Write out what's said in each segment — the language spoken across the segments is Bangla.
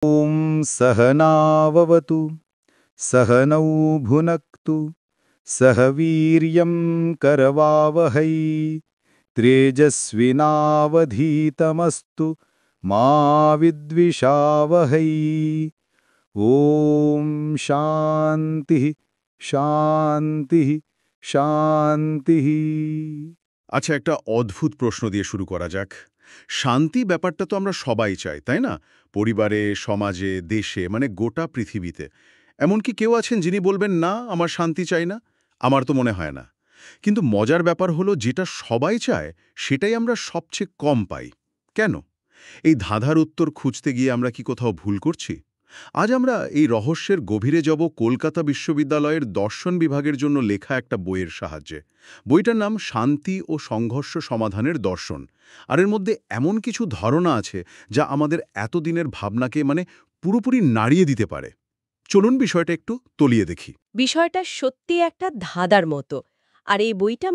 ॐ सहनाववतु सहनौ भुनक्तु सह वीर्यं करवावहै तेजस्विनावधीतमस्तु मा विद्विषावहै। ॐ शान्तिः शान्तिः শান্তিः। আচ্ছা, একটা অদ্ভুত প্রশ্ন দিয়ে শুরু করা যাক। শান্তি ব্যাপারটা তো আমরা সবাই চাই, তাই না? পরিবারে, সমাজে, দেশে, মানে গোটা পৃথিবীতে। এমনকি কেউ আছেন যিনি বলবেন, না, আমার শান্তি চাই না। আমার তো মনে হয় না। কিন্তু মজার ব্যাপার হলো, যেটা সবাই চায় সেটাই আমরা সবচেয়ে কম পাই। কেন? এই ধাঁধার উত্তর খুঁজতে গিয়ে আমরা কি কোথাও ভুল করছি? আজ আমরা এই রহস্যের গভীরে যাব কলকাতা বিশ্ববিদ্যালয়ের দর্শন বিভাগের জন্য লেখা একটা বইয়ের সাহায্যে। বইটার নাম শান্তি ও সংঘর্ষ সমাধানের দর্শন। আর এর মধ্যে এমন কিছু ধারণা আছে যা আমাদের এতদিনের ভাবনাকে পুরোপুরি নাড়িয়ে দিতে পারে। চলুন বিষয়টা একটু তলিয়ে দেখি। বিষয়টা সত্যি একটা ধাঁধার মতো। আর এই বইটা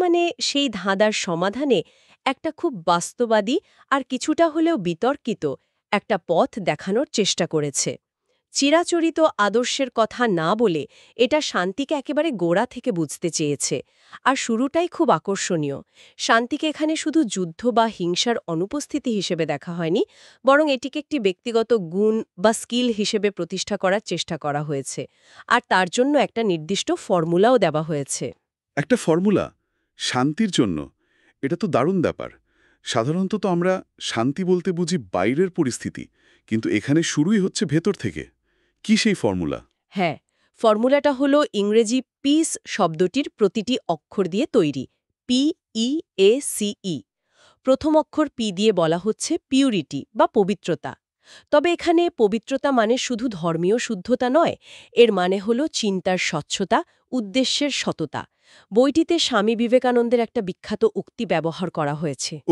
সেই ধাঁধার সমাধানে একটা খুব বাস্তবাদী আর কিছুটা হলেও বিতর্কিত একটা পথ দেখানোর চেষ্টা করেছে। চিরাচরিত আদর্শের কথা না বলে এটা শান্তিকে একেবারে গোড়া থেকে বুঝতে চেয়েছে। আর শুরুটাই খুব আকর্ষণীয়। শান্তিকে এখানে শুধু যুদ্ধ বা হিংসার অনুপস্থিতি হিসেবে দেখা হয়নি, বরং এটিকে একটি ব্যক্তিগত গুণ বা স্কিল হিসেবে প্রতিষ্ঠা করার চেষ্টা করা হয়েছে। আর তার জন্য একটা নির্দিষ্ট ফর্মুলাও দেওয়া হয়েছে। একটা ফর্মুলা শান্তির জন্য, এটা তো দারুণ ব্যাপার। সাধারণত তো আমরা শান্তি বলতে বুঝি বাইরের পরিস্থিতি, কিন্তু এখানে শুরুই হচ্ছে ভেতর থেকে। কি সেই ফর্মুলা? হ্যাঁ, ফর্মুলাটা হলো ইংরেজি পিস শব্দটির প্রতিটি অক্ষর দিয়ে তৈরি। PEACE। প্রথম অক্ষর পি দিয়ে বলা হচ্ছে পিউরিটি বা পবিত্রতা। তবে এখানে পবিত্রতা মানে শুধু ধর্মীয় শুদ্ধতা নয়, এর মানে হলো চিন্তার স্বচ্ছতা, উদ্দেশ্যের সততা। বইটিতে স্বামী বিবেকানন্দের একটা বিখ্যাত উক্তি ব্যবহার করা হয়েছে। ও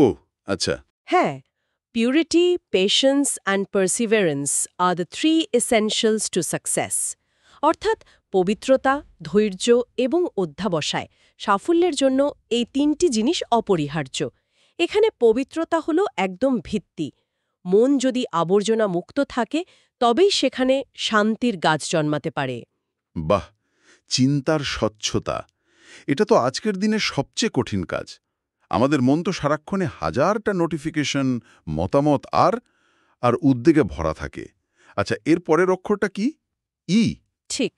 আচ্ছা। হ্যাঁ, purity, patience and Perseverance are the 3 essentials to success. অর্থাৎ পবিত্রতা, ধৈর্য এবং অধ্যাবসায় সাফল্যের জন্য এই 3টি জিনিস অপরিহার্য। এখানে পবিত্রতা হলো একদম ভিত্তি। মন যদি আবর্জনা মুক্ত থাকে, তবেই সেখানে শান্তির গাছ জন্মাতে পারে। বাহ, চিন্তার স্বচ্ছতা, এটা তো আজকের দিনের সবচেয়ে কঠিন কাজ। আমাদের মন তো সারাক্ষণে হাজারটা নোটিফিকেশন, মতামত আর আর উদ্বেগে ভরা থাকে। আচ্ছা, এর পরের অক্ষরটা কি? ই। ঠিক।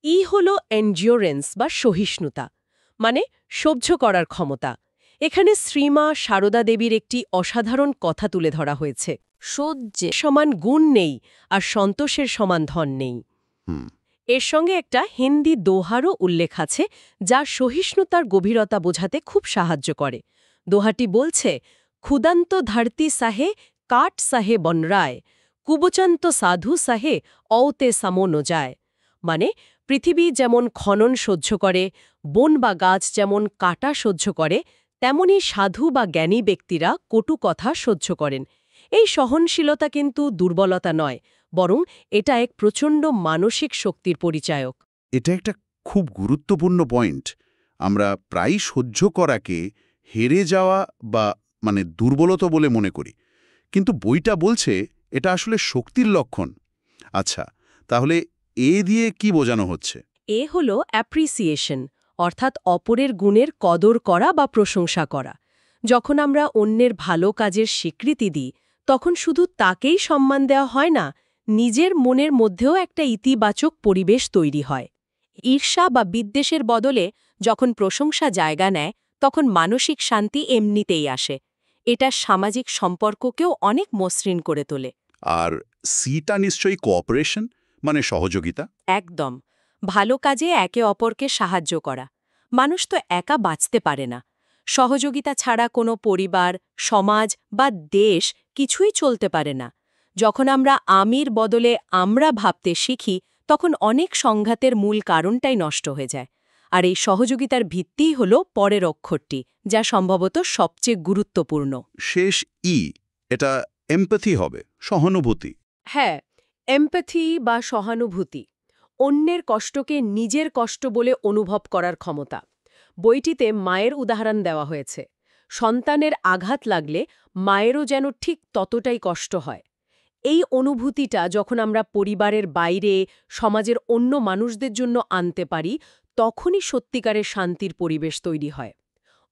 ই হল এন্ডিওরেন্স বা সহিষ্ণুতা, মানে সহ্য করার ক্ষমতা। এখানে শ্রীমা সারদা দেবীর একটি অসাধারণ কথা তুলে ধরা হয়েছে। সহ্যে সমান গুণ নেই, আর সন্তোষের সমান ধন নেই। হুম। এর সঙ্গে একটা হিন্দি দোহারও উল্লেখ আছে, যা সহিষ্ণুতার গভীরতা বোঝাতে খুব সাহায্য করে। দোহাটি বলছে, ক্ষুদান্ত ধরতি সাহে কাট সাহে বনরায়, কুবচন্ত সাধু সাহে অওতে সামো যায়। মানে পৃথিবী যেমন খনন সহ্য করে, বন বা গাছ যেমন কাটা সহ্য করে, তেমনি সাধু বা জ্ঞানী ব্যক্তিরা কটু কথা সহ্য করেন। এই সহনশীলতা কিন্তু দুর্বলতা নয়, বরং এটা এক প্রচণ্ড মানসিক শক্তির পরিচায়ক। এটা একটা খুব গুরুত্বপূর্ণ পয়েন্ট। আমরা প্রায়ই সহ্য করাকে হেরে যাওয়া বা দুর্বলতা বলে মনে করি, কিন্তু বইটা বলছে এটা আসলে শক্তির লক্ষণ। আচ্ছা, তাহলে এ দিয়ে কি বোঝানো হচ্ছে? এ হল অ্যাপ্রিসিয়েশন, অর্থাৎ অপরের গুণের কদর করা বা প্রশংসা করা। যখন আমরা অন্যের ভালো কাজের স্বীকৃতি দিই, তখন শুধু তাকেই সম্মান দেওয়া হয় না, নিজের মনের মধ্যেও একটা ইতিবাচক পরিবেশ তৈরি হয়। ঈর্ষা বা বিদ্বেষের বদলে যখন প্রশংসা জায়গা নেয়, তখন মানসিক শান্তি এমনিতেই আসে। এটা সামাজিক সম্পর্ককেও অনেক মসৃণ করে তোলে। আর সিটা নিশ্চয়ই কোঅপারেশন, সহযোগিতা। একদম। ভালো কাজে একে অপরকে সাহায্য করা। মানুষ তো একা বাঁচতে পারে না। সহযোগিতা ছাড়া কোনো পরিবার, সমাজ বা দেশ কিছুই চলতে পারে না। যখন আমরা আমির বদলে আমরা ভাবতে শিখি, তখন অনেক সংঘাতের মূল কারণটাই নষ্ট হয়ে যায়। আর এই সহযোগিতার ভিত্তিই হল পরের অক্ষরটি, যা সম্ভবত সবচেয়ে গুরুত্বপূর্ণ। শেষ ই, এটা এমপ্যাথি হবে, সহানুভূতি। হ্যাঁ, এমপ্যাথি বা সহানুভূতি। অন্যের কষ্টকে নিজের কষ্ট বলে অনুভব করার ক্ষমতা। বইটিতে মায়ের উদাহরণ দেওয়া হয়েছে। সন্তানের আঘাত লাগলে মায়েরও যেন ঠিক ততটাই কষ্ট হয়। এই অনুভূতিটা যখন আমরা পরিবারের বাইরে সমাজের অন্য মানুষদের জন্য আনতে পারি তখনই সত্যিকারের শান্তির পরিবেশ তৈরি হয়।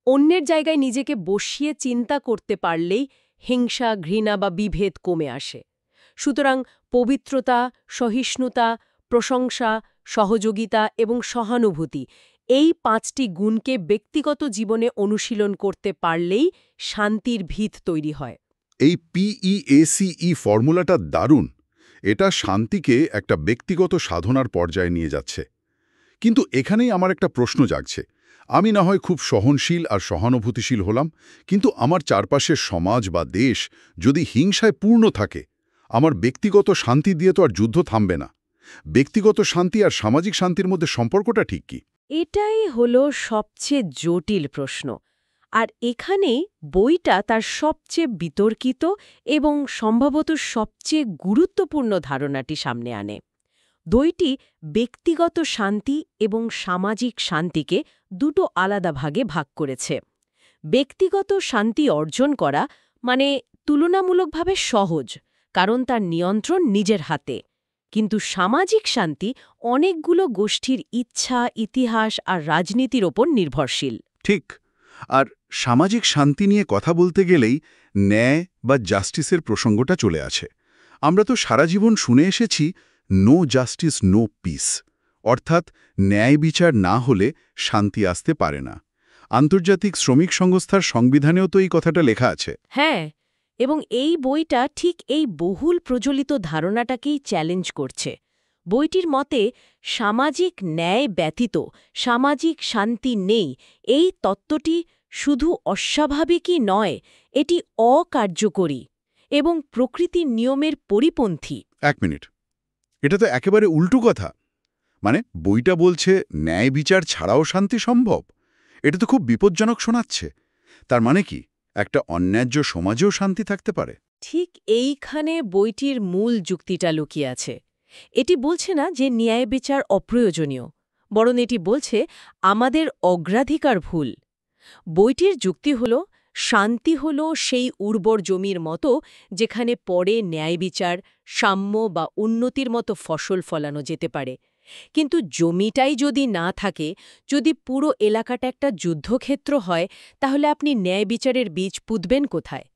অন্যের জায়গায় নিজেকে বসিয়ে চিন্তা করতে পারলেই হিংসা, ঘৃণা বা বিভেদ কমে আসে। সুতরাং পবিত্রতা, সহিষ্ণুতা, প্রশংসা, সহযোগিতা এবং সহানুভূতি এই 5টি গুণকে ব্যক্তিগত জীবনে অনুশীলন করতে পারলেই শান্তির ভিত তৈরি হয়। এই PEACE ফর্মুলাটা দারুণ। এটা শান্তিকে একটা ব্যক্তিগত সাধনার পর্যায়ে নিয়ে যাচ্ছে। কিন্তু এখানেই আমার একটা প্রশ্ন জাগছে। আমি না হয় খুব সহনশীল আর সহানুভূতিশীল হলাম, কিন্তু আমার চারপাশের সমাজ বা দেশ যদি হিংসায় পূর্ণ থাকে, আমার ব্যক্তিগত শান্তি দিয়ে তো আর যুদ্ধ থামবে না। ব্যক্তিগত শান্তি আর সামাজিক শান্তির মধ্যে সম্পর্কটা ঠিক কি? এটাই হলো সবচেয়ে জটিল প্রশ্ন। আর এখানেই বইটা তার সবচেয়ে বিতর্কিত এবং সম্ভবত সবচেয়ে গুরুত্বপূর্ণ ধারণাটি সামনে আনে। বইটি ব্যক্তিগত শান্তি এবং সামাজিক শান্তিকে দুটো আলাদা ভাগে ভাগ করেছে। ব্যক্তিগত শান্তি অর্জন করা মানে তুলনামূলকভাবে সহজ, কারণ তার নিয়ন্ত্রণ নিজের হাতে। কিন্তু সামাজিক শান্তি অনেকগুলো গোষ্ঠীর ইচ্ছা, ইতিহাস আর রাজনীতির ওপর নির্ভরশীল। ঠিক। আর সামাজিক শান্তি নিয়ে কথা বলতে গেলেই ন্যায় বা জাস্টিসের প্রসঙ্গটা চলে আসে। আমরা তো সারা জীবন শুনে এসেছি নো জাস্টিস নো পিস, অর্থাৎ ন্যায় বিচার না হলে শান্তি আসতে পারে না। আন্তর্জাতিক শ্রমিক সংস্থার সংবিধানেও তো এই কথাটা লেখা আছে। হ্যাঁ, এবং এই বইটা ঠিক এই বহুল প্রচলিত ধারণাটাকেই চ্যালেঞ্জ করছে। বইটির মতে সামাজিক ন্যায় ব্যতীত সামাজিক শান্তি নেই, এই তত্ত্বটি শুধু অস্বাভাবিকই নয়, এটি অকার্যকরী এবং প্রকৃতির নিয়মের পরিপন্থী। এক মিনিট, এটা তো একেবারে উল্টো কথা। মানে বইটা বলছে ন্যায় বিচার ছাড়াও শান্তি সম্ভব। এটা তো খুব বিপজ্জনক শোনাচ্ছে। তার মানে কি একটা অন্যায্য সমাজেও শান্তি থাকতে পারে? ঠিক এইখানে বইটির মূল যুক্তিটা লুকিয়ে আছে। এটি বলছে না যে ন্যায় বিচার অপ্রয়োজনীয়, বরং এটি বলছে আমাদের অগ্রাধিকার ভুল। বইটির যুক্তি হল শান্তি হল সেই উর্বর জমির মতো যেখানে পরে ন্যায় বিচার, সাম্য বা উন্নতির মতো ফসল ফলানো যেতে পারে। কিন্তু জমিটাই যদি না থাকে, যদি পুরো এলাকাটা একটা যুদ্ধক্ষেত্র হয়, তাহলে আপনি ন্যায় বিচারের বীজ পুঁতবেন কোথায়?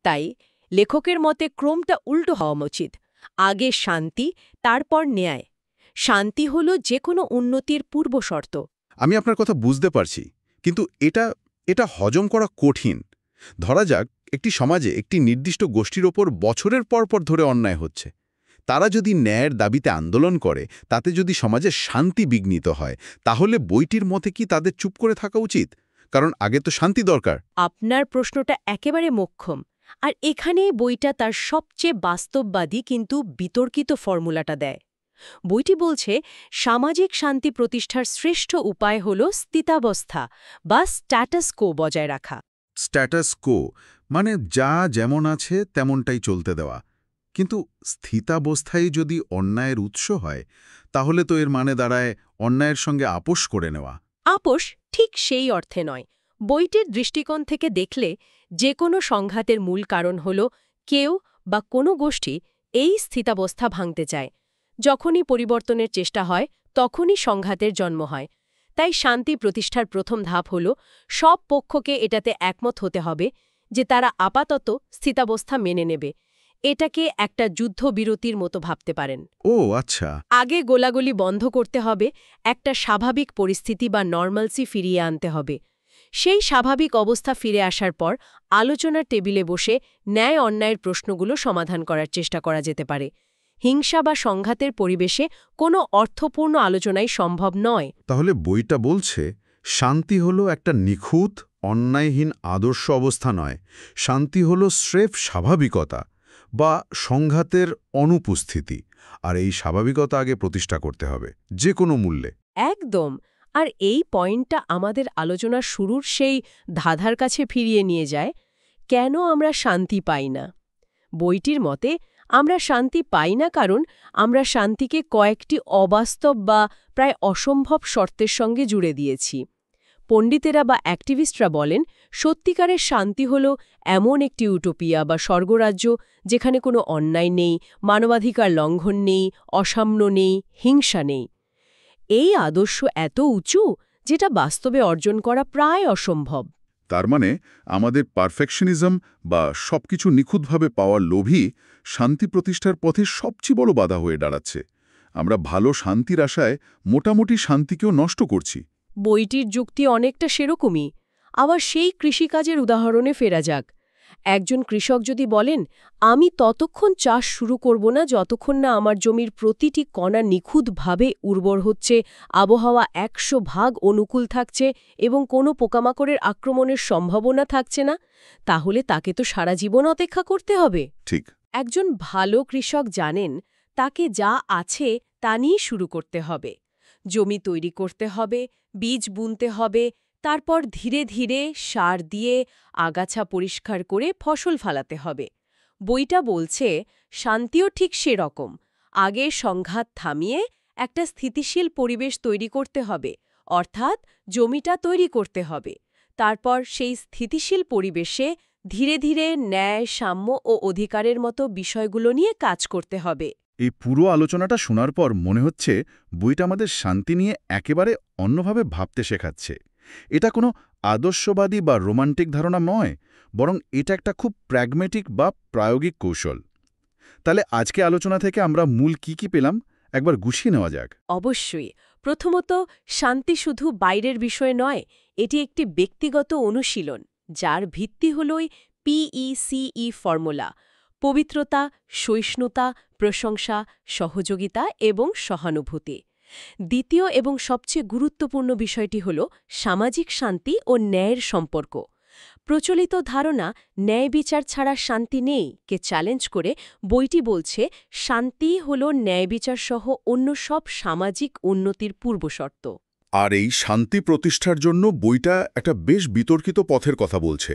তাই লেখকের মতে ক্রমটা উল্টো হওয়া উচিত। আগে শান্তি, তারপর ন্যায়। শান্তি হল যে কোনো উন্নতির পূর্বশর্ত। আমি আপনার কথা বুঝতে পারছি, কিন্তু এটা হজম করা কঠিন। ধরা যাক একটি সমাজে একটি নির্দিষ্ট গোষ্ঠীর ওপর বছরের পর পর ধরে অন্যায় হচ্ছে। তারা যদি ন্যায়ের দাবিতে আন্দোলন করে, তাতে যদি সমাজে শান্তি বিঘ্নিত হয়, তাহলে বইটির মতে কি তাদের চুপ করে থাকা উচিত? কারণ আগে তো শান্তি দরকার। আপনার প্রশ্নটা একেবারে মোক্ষম। আর এখানেই বইটা তার সবচেয়ে বাস্তববাদী কিন্তু বিতর্কিত ফর্মুলাটা দেয়। বইটি বলছে সামাজিক শান্তি প্রতিষ্ঠার শ্রেষ্ঠ উপায় হল স্থিতাবস্থা বা স্ট্যাটাস কো বজায় রাখা। স্ট্যাটাস কো মানে যা যেমন আছে তেমনটাই চলতে দেওয়া। কিন্তু স্থিতাবস্থায় যদি অন্যায়ের উৎস হয়, তাহলে তো এর মানে দাঁড়ায় অন্যায়ের সঙ্গে আপোষ করে নেওয়া। আপোষ ঠিক সেই অর্থে নয়। বইটির দৃষ্টিকোণ থেকে দেখলে যে কোনো সংঘাতের মূল কারণ হল কেউ বা কোনো গোষ্ঠী এই স্থিতাবস্থা ভাঙতে চায়। যখনই পরিবর্তনের চেষ্টা হয়, তখনই সংঘাতের জন্ম হয়। তাই শান্তি প্রতিষ্ঠার প্রথম ধাপ হল সব পক্ষকে এটাতে একমত হতে হবে যে তারা আপাতত স্থিতাবস্থা মেনে নেবে। এটাকে একটা যুদ্ধবিরতির মতো ভাবতে পারেন। ও আচ্ছা। আগে গোলাগুলি বন্ধ করতে হবে, একটা স্বাভাবিক পরিস্থিতি বা নর্মালসি ফিরিয়ে আনতে হবে। সেই স্বাভাবিক অবস্থা ফিরে আসার পর আলোচনার টেবিলে বসে ন্যায় অন্যায়ের প্রশ্নগুলো সমাধান করার চেষ্টা করা যেতে পারে। হিংসা বা সংঘাতের পরিবেশে কোনো অর্থপূর্ণ আলোচনাই সম্ভব নয়। তাহলে বইটা বলছে শান্তি হলো একটা নিখুঁত, অন্যায়হীন আদর্শ অবস্থা নয়। শান্তি হলো স্রেফ স্বাভাবিকতা বা সংঘাতের অনুপস্থিতি। আর এই স্বাভাবিকতা আগে প্রতিষ্ঠা করতে হবে, যে কোনো মূল্যে। একদম। আর এই পয়েন্টটা আমাদের আলোচনার শুরুর সেই ধাঁধার কাছে ফিরিয়ে নিয়ে যায়, কেন আমরা শান্তি পাই না। বইটির মতে আমরা শান্তি পাই না কারণ আমরা শান্তিকে কয়েকটি অবাস্তব বা প্রায় অসম্ভব শর্তের সঙ্গে জুড়ে দিয়েছি। পণ্ডিতেরা বা অ্যাক্টিভিস্টরা বলেন সত্যিকারের শান্তি হল এমন একটি ইউটোপিয়া বা স্বর্গরাজ্য যেখানে কোনো অন্যায় নেই, মানবাধিকার লঙ্ঘন নেই, অসাম্য নেই, হিংসা নেই। এই আদর্শ এত উঁচু যেটা বাস্তবে অর্জন করা প্রায় অসম্ভব। তার মানে আমাদের পারফেকশনিজম বা সবকিছু নিখুঁতভাবে পাওয়ার লোভই শান্তি প্রতিষ্ঠার পথে সবচেয়ে বড় বাধা হয়ে দাঁড়াচ্ছে। আমরা ভালো শান্তির আশায় মোটামুটি শান্তিকেও নষ্ট করছি। বইটির যুক্তি অনেকটা সেরকমই। আবার সেই কৃষিকাজের উদাহরণে ফেরা যাক। একজন কৃষক যদি বলেন, আমি ততক্ষণ চাষ শুরু করব না যতক্ষণ না আমার জমির প্রতিটি কণা নিখুঁতভাবে উর্বর হচ্ছে, আবহাওয়া 100% অনুকূল থাকছে এবং কোনো পোকামাকড়ের আক্রমণের সম্ভাবনা থাকছে না, তাহলে তাকে তো সারা জীবন অপেক্ষা করতে হবে। ঠিক। একজন ভালো কৃষক জানেন তাকে যা আছে তা নিয়ে শুরু করতে হবে। জমি তৈরি করতে হবে, বীজ বুনতে হবে, তারপর ধীরে ধীরে সার দিয়ে আগাছা পরিষ্কার করে ফসল ফলাতে হবে। বইটা বলছে শান্তিও ঠিক সেরকম। আগে সংঘাত থামিয়ে একটা স্থিতিশীল পরিবেশ তৈরি করতে হবে, অর্থাৎ জমিটা তৈরি করতে হবে। তারপর সেই স্থিতিশীল পরিবেশে ধীরে ধীরে ন্যায়, সাম্য ও অধিকারের মতো বিষয়গুলো নিয়ে কাজ করতে হবে। এই পুরো আলোচনাটা শোনার পর মনে হচ্ছে বইটা আমাদের শান্তি নিয়ে একেবারে অন্যভাবে ভাবতে শেখাচ্ছে। এটা কোনো আদর্শবাদী বা রোমান্টিক ধারণা নয়, বরং এটা একটা খুব প্র্যাগমেটিক বা প্রায়োগিক কৌশল। তাহলে আজকে আলোচনা থেকে আমরা মূল কি পেলাম একবার গুছিয়ে নেওয়া যাক। অবশ্যই। প্রথমত, শান্তি শুধু বাইরের বিষয় নয়, এটি একটি ব্যক্তিগত অনুশীলন, যার ভিত্তি হলই PECE ফর্মুলা: পবিত্রতা, সহিষ্ণুতা, প্রশংসা, সহযোগিতা এবং সহানুভূতি। দ্বিতীয় এবং সবচেয়ে গুরুত্বপূর্ণ বিষয়টি হল সামাজিক শান্তি ও ন্যায়ের সম্পর্ক। প্রচলিত ধারণা ন্যায় বিচার ছাড়া শান্তি নেই কে চ্যালেঞ্জ করে বইটি বলছে শান্তি হল ন্যায় বিচার সহ অন্য সব সামাজিক উন্নতির পূর্বশর্ত। আর এই শান্তি প্রতিষ্ঠার জন্য বইটা একটা বেশ বিতর্কিত পথের কথা বলছে।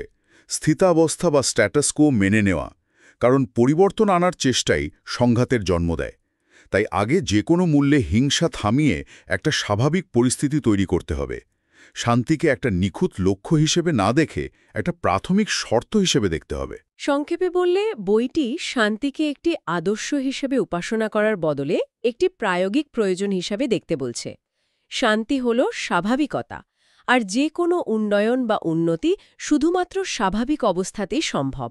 স্থিতাবস্থা বা স্ট্যাটাস কো মেনে নেওয়া, কারণ পরিবর্তন আনার চেষ্টাই সংঘাতের জন্ম দেয়। তাই আগে যে কোনো মূল্যে হিংসা থামিয়ে একটা স্বাভাবিক পরিস্থিতি তৈরি করতে হবে। শান্তিকে একটা নিখুঁত লক্ষ্য হিসেবে না দেখে একটা প্রাথমিক শর্ত হিসেবে দেখতে হবে। সংক্ষেপে বললে বইটি শান্তিকে একটি আদর্শ হিসেবে উপাসনা করার বদলে একটি প্রায়োগিক প্রয়োজন হিসাবে দেখতে বলছে। শান্তি হল স্বাভাবিকতা, আর যে কোনো উন্নয়ন বা উন্নতি শুধুমাত্র স্বাভাবিক অবস্থাতেই সম্ভব।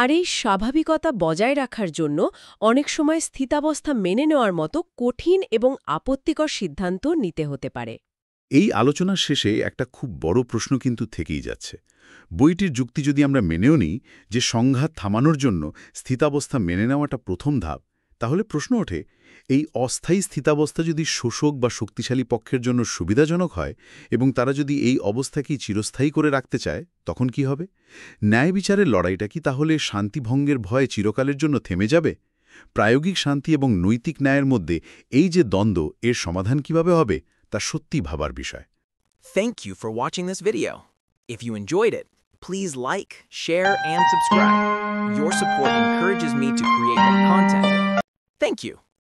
আর এই স্বাভাবিকতা বজায় রাখার জন্য অনেক সময় স্থিতাবস্থা মেনে নেওয়ার মতো কঠিন এবং আপত্তিকর সিদ্ধান্ত নিতে হতে পারে। এই আলোচনার শেষে একটা খুব বড় প্রশ্ন কিন্তু থেকেই যাচ্ছে। বইটির যুক্তি যদি আমরা মেনেও নিই যে সংঘাত থামানোর জন্য স্থিতাবস্থা মেনে নেওয়াটা প্রথম ধাপ, তাহলে প্রশ্ন ওঠে, এই অস্থায়ী স্থিতাবস্থা যদি শোষক বা শক্তিশালী পক্ষের জন্য সুবিধাজনক হয় এবং তারা যদি এই অবস্থাকেই চিরস্থায়ী করে রাখতে চায়, তখন কি হবে? ন্যায় বিচারের লড়াইটা কি তাহলে শান্তিভঙ্গের ভয়ে চিরকালের জন্য থেমে যাবে? প্রায়োগিক শান্তি এবং নৈতিক ন্যায়ের মধ্যে এই যে দ্বন্দ্ব, এর সমাধান কিভাবে হবে তা সত্যি ভাবার বিষয়। Thank you for watching this video. If you enjoyed it, please like, share, and subscribe. Your support encourages me to create more content. Thank you.